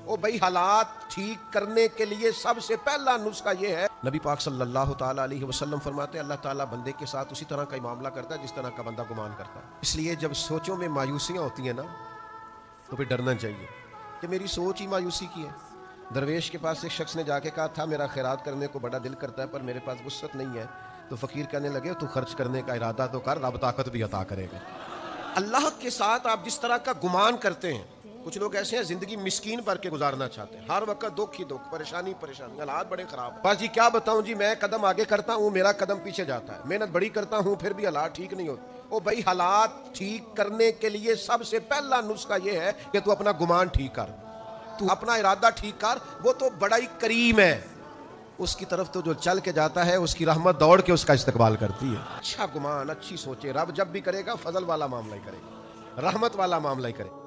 او بھائی حالات ٹھیک کرنے کے لیے سب سے پہلا نسخہ یہ ہے، نبی پاک صلی اللہ تعالیٰ علیہ وسلم فرماتے ہیں اللہ تعالیٰ بندے کے ساتھ اسی طرح کا ہی معاملہ کرتا ہے جس طرح کا بندہ گمان کرتا ہے۔ اس لیے جب سوچوں میں مایوسیاں ہوتی ہیں نا تو پھر ڈرنا چاہیے کہ میری سوچ ہی مایوسی کی ہے۔ درویش کے پاس ایک شخص نے جا کے کہا تھا میرا خیرات کرنے کو بڑا دل کرتا ہے پر میرے پاس وسعت نہیں ہے، تو فقیر کہنے لگے تو خرچ کرنے کا ارادہ تو کر، رب طاقت بھی عطا کرے گا۔ اللہ کے ساتھ آپ جس طرح کا گمان کرتے ہیں، کچھ لوگ ایسے ہیں زندگی مسکین پر کے گزارنا چاہتے ہیں، ہر وقت دکھ ہی دکھ، پریشانی پریشانی، حالات بڑے خراب ہیں، بس جی کیا بتاؤں جی، میں قدم آگے کرتا ہوں میرا قدم پیچھے جاتا ہے، محنت بڑی کرتا ہوں پھر بھی حالات ٹھیک نہیں ہوتے۔ او بھائی حالات ٹھیک کرنے کے لیے سب سے پہلا نسخہ یہ ہے کہ تو اپنا گمان ٹھیک کر، تو اپنا ارادہ ٹھیک کر، وہ تو بڑا ہی کریم ہے، اس کی طرف تو جو چل کے جاتا ہے اس کی رحمت دوڑ کے اس کا استقبال کرتی ہے۔ اچھا گمان، اچھی سوچے، رب جب بھی کرے گا فضل والا معاملہ ہی کرے گا، رحمت والا معاملہ ہی کرے گا۔